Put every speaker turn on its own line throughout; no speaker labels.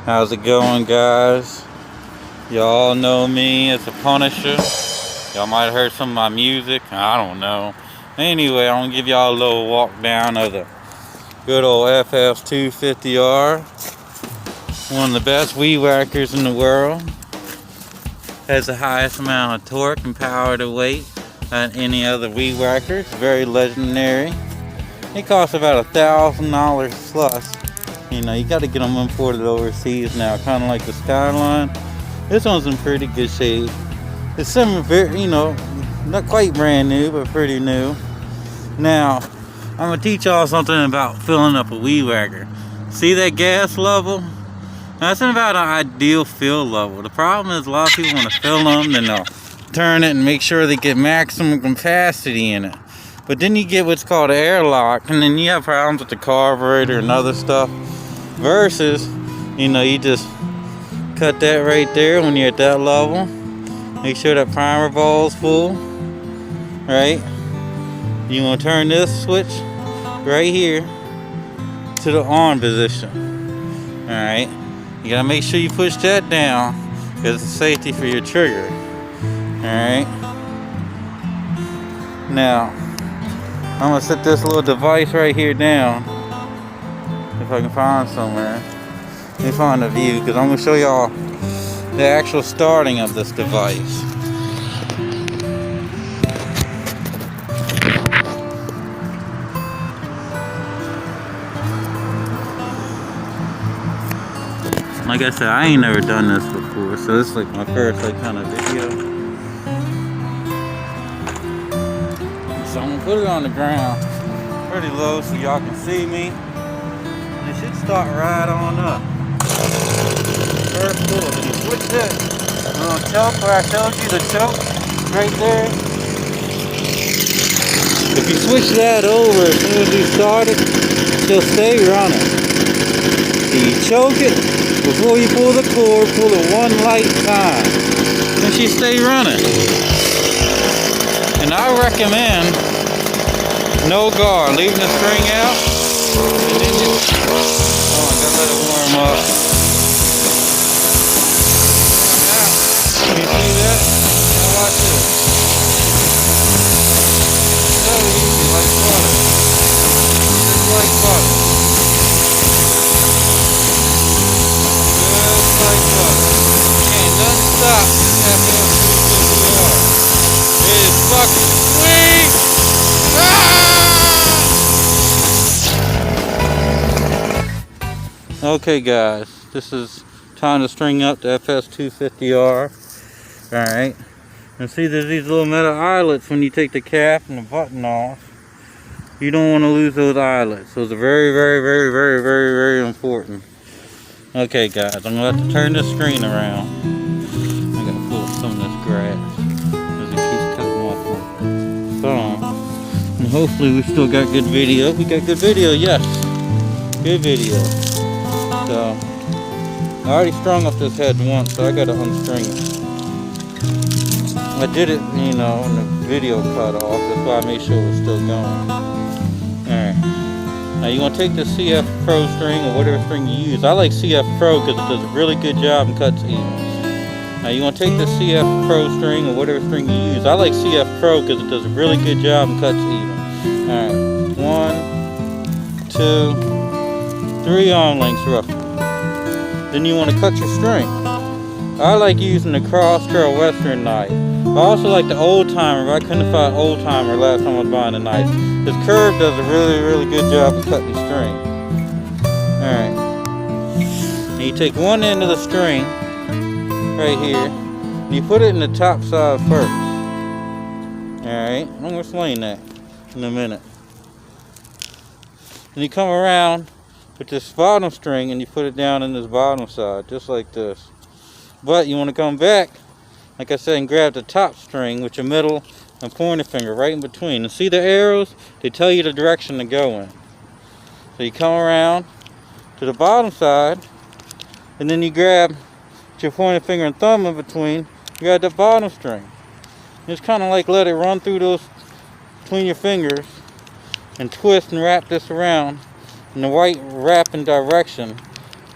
How's it going, guys? Y'all know me as a Punisher. Y'all might have heard some of my music. I don't know. Anyway, I'm gonna give y'all a little walk down of the good old FS 250R. One of the best weed whackers in the world. Has the highest amount of torque and power to weight than any other weed whacker. It's very legendary. It costs about $1,000 plus. You know, you got to get them imported overseas now, kind of like the Skyline. This one's in pretty good shape. It's similar, you know, not quite brand new, but pretty new. Now, I'm gonna teach y'all something about filling up a weed whacker. See that gas level? That's about an ideal fill level. The problem is a lot of people want to fill them, then they'll turn it and make sure they get maximum capacity in it. But then you get what's called an airlock, and then you have problems with the carburetor and other stuff. Versus, you know, you just cut that right there when you're at that level. Make sure that primer ball's full, right? You want to turn this switch right here to the on position. All right, you gotta make sure you push that down because it's safety for your trigger. All right. Now, I'm gonna set this little device right here down. If I can find somewhere. Let me find a view because I'm gonna show y'all the actual starting of this device. Like I said, I ain't never done this before, so this is like my first kind of video. So I'm gonna put it on the ground pretty low so y'all can see me. And it should start right on up. First pull, then you switch it. Little choke where I showed you the choke right there. If you switch that over as soon as you start it, it'll stay running. So you choke it before you pull the cord, pull it one light time. Then she stay running. And I recommend no guard, leaving the string out. And then you, oh, I gotta let it warm up. Now, can you see that? Now watch this. So easy, like butter. Just like butter. Just like butter. Ain't nothing stop after it is fucking sweet. Okay guys, this is time to string up the FS250R. Alright. And see there's these little metal eyelets when you take the cap and the button off. You don't want to lose those eyelets. Those are very, very, very, very, very, very important. Okay guys, I'm going to have to turn this screen around. I got to pull up some of this grass because it keeps cutting off my phone. And hopefully we still got good video. We got good video, yes. Good video. So, I already strung up this head once, so I gotta unstring it. I did it, you know, when the video cut off. That's why I made sure it was still going. Alright. Now you want to take the CF Pro string or whatever string you use. I like CF Pro because it does a really good job and cuts even. Now you want to take the CF Pro string or whatever string you use. I like CF Pro because it does a really good job and cuts even. Alright. 1, 2, 3 arm lengths roughly. Then you want to cut your string. I like using the Cross Trail Western knife. I also like the Old Timer, but I couldn't find Old Timer last time I was buying a knife. This curve does a really, really good job of cutting string. Alright. And you take one end of the string, right here, and you put it in the top side first. Alright, I'm going to explain that in a minute. Then you come around with this bottom string and you put it down in this bottom side, just like this. But you want to come back, like I said, and grab the top string with your middle and pointer finger right in between. And see the arrows? They tell you the direction to go in. So you come around to the bottom side, and then you grab your pointer finger and thumb in between, you grab the bottom string. Just kind of like let it run through those, between your fingers, and twist and wrap this around in the right wrapping direction,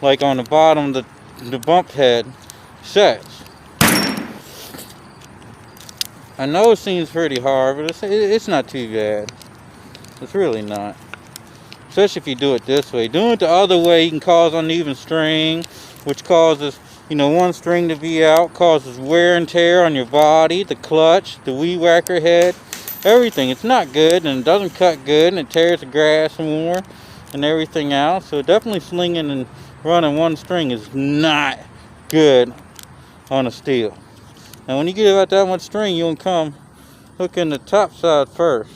like on the bottom of the the bump head sets. I know it seems pretty hard, but it's not too bad. It's really not. Especially if you do it this way. Doing it the other way, you can cause uneven string, which causes, you know, one string to be out, causes wear and tear on your body, the clutch, the weed whacker head, everything. It's not good, and it doesn't cut good, and it tears the grass more and everything out. So definitely slinging and running one string is not good on a steel. And when you get about that much string, you'll come hooking the top side first,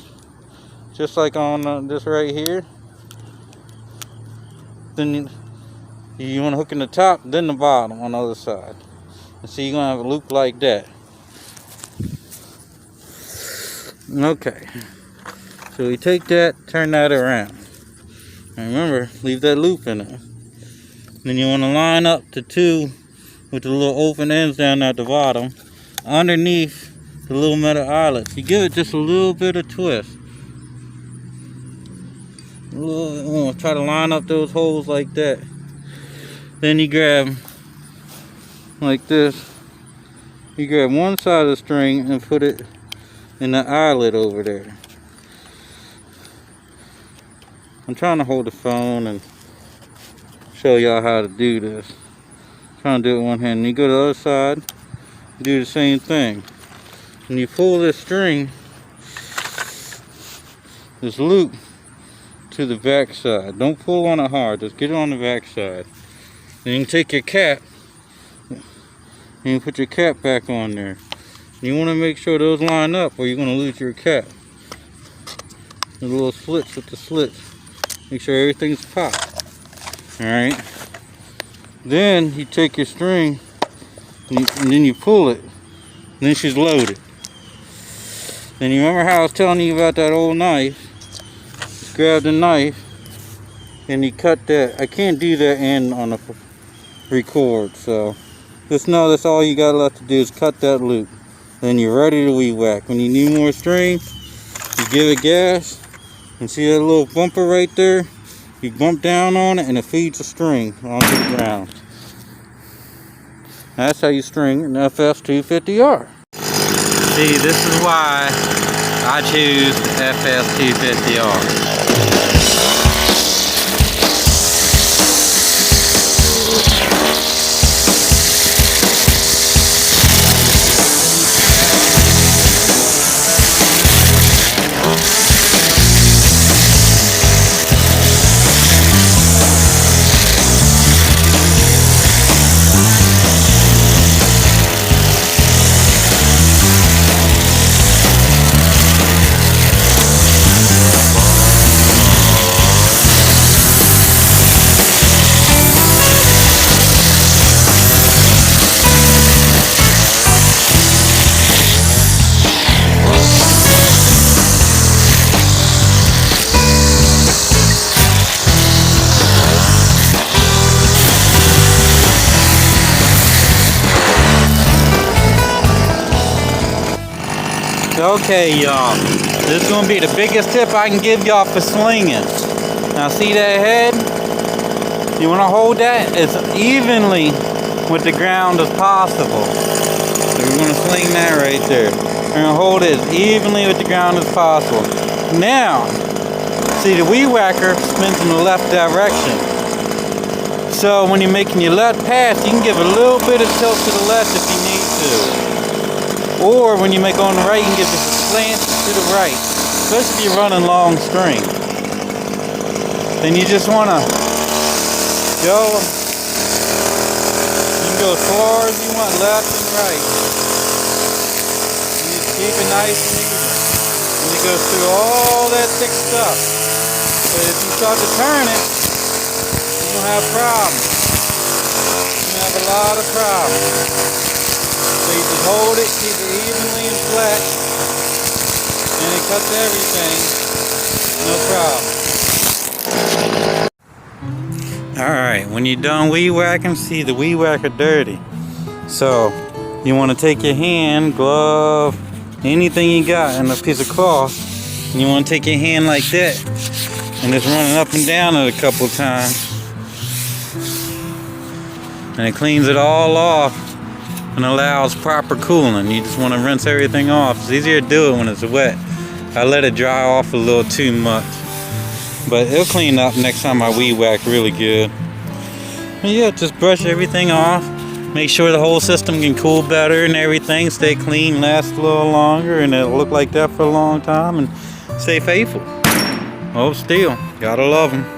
just like on this right here. Then you want to hook in the top, then the bottom on the other side. And so you're going to have a loop like that. Okay. So we take that, turn that around. And remember, leave that loop in it. Then you want to line up the two with the little open ends down at the bottom underneath the little metal eyelets. You give it just a little bit of twist. Try to line up those holes like that. Then you grab like this. You grab one side of the string and put it in the eyelet over there. I'm trying to hold the phone and show y'all how to do this. I'm trying to do it with one hand. And you go to the other side, do the same thing. And you pull this string, this loop, to the back side. Don't pull on it hard, just get it on the back side. Then you can take your cap and you put your cap back on there. You want to make sure those line up or you're going to lose your cap. The little slits with the slits. Make sure everything's popped. Alright. Then you take your string and then you pull it. And then she's loaded. Then you remember how I was telling you about that old knife? Just grab the knife and you cut that. I can't do that end on a record, so just know that's all you got left to do is cut that loop. Then you're ready to weed whack. When you need more string, you give it gas, and see that little bumper right there? You bump down on it and it feeds the string onto the ground. That's how you string an FS250R. See, this is why I choose the FS250R. Okay, y'all, this is going to be the biggest tip I can give y'all for slinging. Now see that head? You want to hold that as evenly with the ground as possible. So we're going to sling that right there. We're going to hold it as evenly with the ground as possible. Now, see the weed whacker spins in the left direction. So when you're making your left pass, you can give a little bit of tilt to the left if you need to. Or when you make on the right, you can give just a slant to the right, especially if you're running long string. Then you just want to go, you can go as far as you want, left and right. You just keep it nice and even. And it goes through all that thick stuff. But if you start to turn it, you're going to have problems. You're going to have a lot of problems. So you just hold it, keep it evenly and flat, and it cuts everything, no problem. Alright, when you're done weed whacking, see the weed whacker dirty. So you want to take your hand, glove, anything you got in a piece of cloth, and you want to take your hand like that, and just run it up and down it a couple times. and it cleans it all off and allows proper cooling. You just want to rinse everything off. It's easier to do it when it's wet. I let it dry off a little too much, but it'll clean up next time I weed whack really good. And yeah, just brush everything off. Make sure the whole system can cool better and everything. Stay clean, last a little longer, and it'll look like that for a long time. And stay faithful. Oh, sthil, gotta love them.